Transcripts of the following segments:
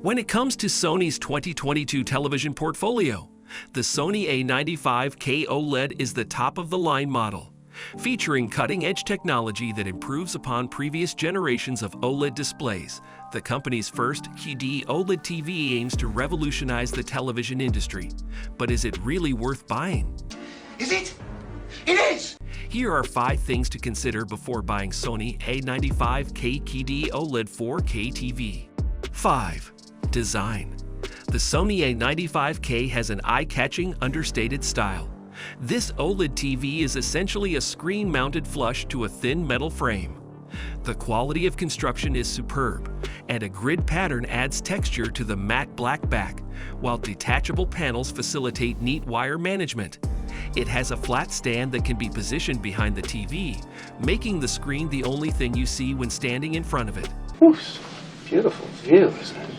When it comes to Sony's 2022 television portfolio, the Sony A95K OLED is the top-of-the-line model, featuring cutting-edge technology that improves upon previous generations of OLED displays. The company's first QD-OLED TV aims to revolutionize the television industry. But is it really worth buying? Is it? It is! Here are 5 things to consider before buying Sony A95K Qd OLED 4K TV. 5. Design. The Sony A95K has an eye-catching, understated style. This OLED TV is essentially a screen-mounted flush to a thin metal frame. The quality of construction is superb, and a grid pattern adds texture to the matte black back, while detachable panels facilitate neat wire management. It has a flat stand that can be positioned behind the TV, making the screen the only thing you see when standing in front of it. Oof, beautiful view, isn't it?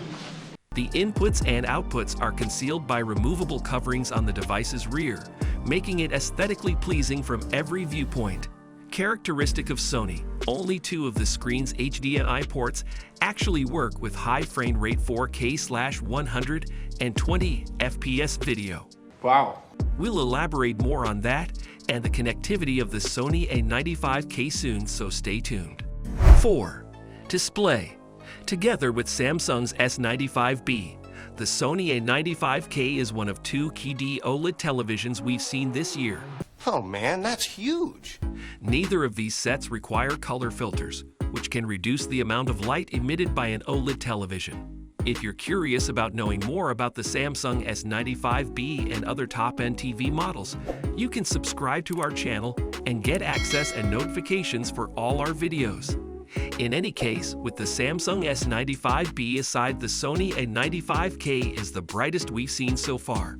The inputs and outputs are concealed by removable coverings on the device's rear, making it aesthetically pleasing from every viewpoint. Characteristic of Sony, only 2 of the screen's HDMI ports actually work with high frame rate 4K/120 FPS video. Wow. We'll elaborate more on that and the connectivity of the Sony A95K soon, so stay tuned. 4. Display. Together with Samsung's S95B, the Sony A95K is one of 2 QD OLED televisions we've seen this year. Oh man, that's huge! Neither of these sets require color filters, which can reduce the amount of light emitted by an OLED television. If you're curious about knowing more about the Samsung S95B and other top-end TV models, you can subscribe to our channel and get access and notifications for all our videos. In any case, with the Samsung S95B aside, the Sony A95K is the brightest we've seen so far.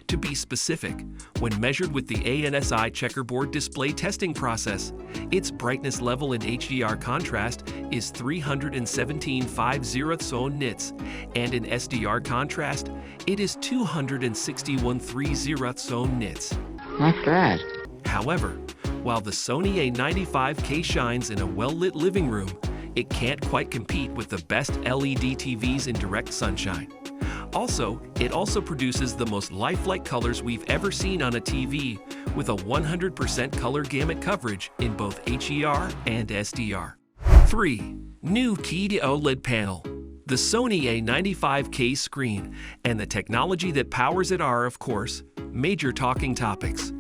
To be specific, when measured with the ANSI checkerboard display testing process, its brightness level in HDR contrast is 317.50 nits, and in SDR contrast, it is 261.30 nits. Not bad. However, while the Sony A95K shines in a well-lit living room, it can't quite compete with the best LED TVs in direct sunshine. It also produces the most lifelike colors we've ever seen on a TV, with a 100% color gamut coverage in both HDR and SDR. 3. New QD-OLED panel. The Sony A95K screen and the technology that powers it are, of course, major talking topics.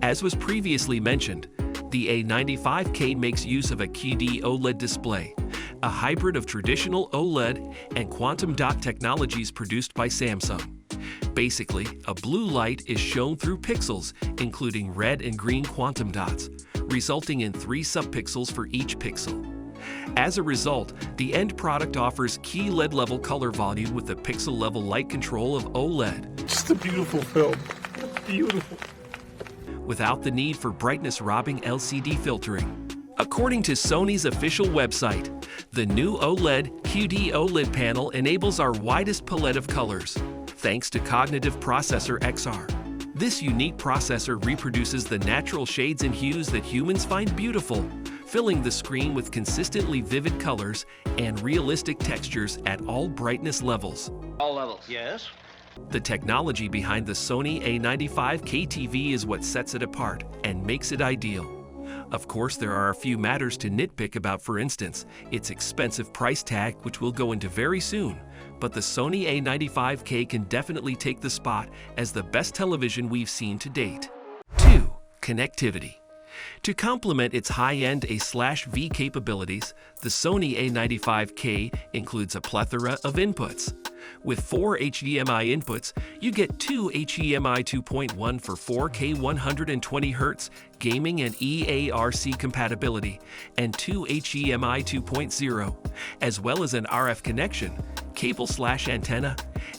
As was previously mentioned, the A95K makes use of a QD-OLED display, a hybrid of traditional OLED and quantum dot technologies produced by Samsung. Basically, a blue light is shown through pixels, including red and green quantum dots, resulting in 3 subpixels for each pixel. As a result, the end product offers key LED-level color volume with the pixel-level light control of OLED. Just a beautiful film. Beautiful. Without the need for brightness-robbing LCD filtering. According to Sony's official website, the new OLED QD-OLED panel enables our widest palette of colors, thanks to Cognitive Processor XR. This unique processor reproduces the natural shades and hues that humans find beautiful, filling the screen with consistently vivid colors and realistic textures at all brightness levels. All levels, yes? The technology behind the Sony A95K TV is what sets it apart and makes it ideal. Of course, there are a few matters to nitpick about, for instance, its expensive price tag, which we'll go into very soon, but the Sony A95K can definitely take the spot as the best television we've seen to date. 2. Connectivity. To complement its high-end A/V capabilities, the Sony A95K includes a plethora of inputs. With 4 HDMI inputs, you get 2 HDMI 2.1 for 4K 120Hz gaming and eARC compatibility, and 2 HDMI 2.0, as well as an RF connection, cable/antenna,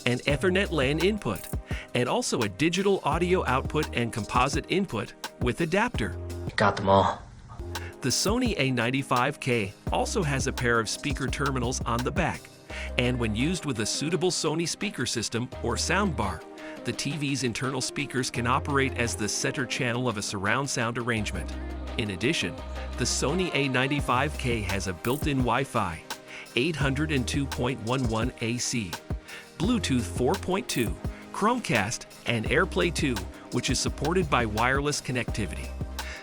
and Ethernet LAN input, and also a digital audio output and composite input with adapter. Got them all. The Sony A95K also has a pair of speaker terminals on the back, and when used with a suitable Sony speaker system or soundbar, the TV's internal speakers can operate as the center channel of a surround sound arrangement. In addition, the Sony A95K has a built-in Wi-Fi, 802.11 AC, Bluetooth 4.2, Chromecast, and AirPlay 2, which is supported by wireless connectivity.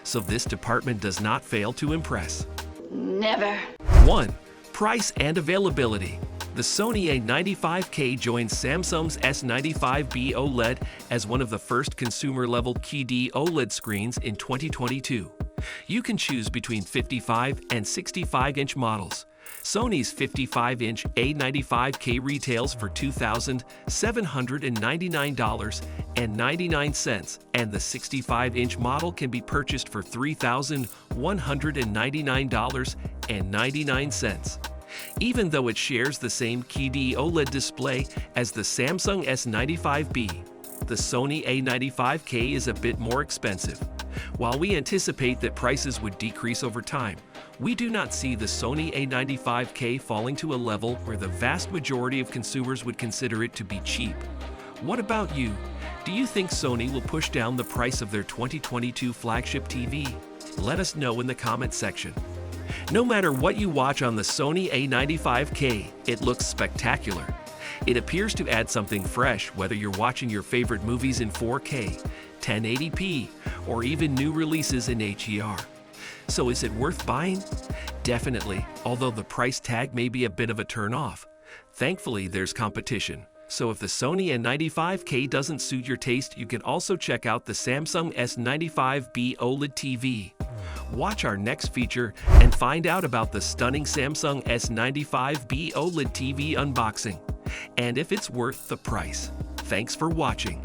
So this department does not fail to impress. Never. 1. Price and availability. The Sony A95K joins Samsung's S95B OLED as one of the first consumer-level QD-OLED screens in 2022. You can choose between 55 and 65-inch models. Sony's 55-inch A95K retails for $2,799.99, and the 65-inch model can be purchased for $3,199.99. Even though it shares the same QD-OLED display as the Samsung S95B, the Sony A95K is a bit more expensive. While we anticipate that prices would decrease over time, we do not see the Sony A95K falling to a level where the vast majority of consumers would consider it to be cheap. What about you? Do you think Sony will push down the price of their 2022 flagship TV? Let us know in the comment section. No matter what you watch on the Sony A95K, it looks spectacular. It appears to add something fresh, whether you're watching your favorite movies in 4K, 1080p, or even new releases in HDR. So is it worth buying? Definitely, although the price tag may be a bit of a turn-off. Thankfully, there's competition. So if the Sony A95K doesn't suit your taste, you can also check out the Samsung S95B OLED TV. Watch our next feature and find out about the stunning Samsung S95B OLED TV unboxing, and if it's worth the price. Thanks for watching.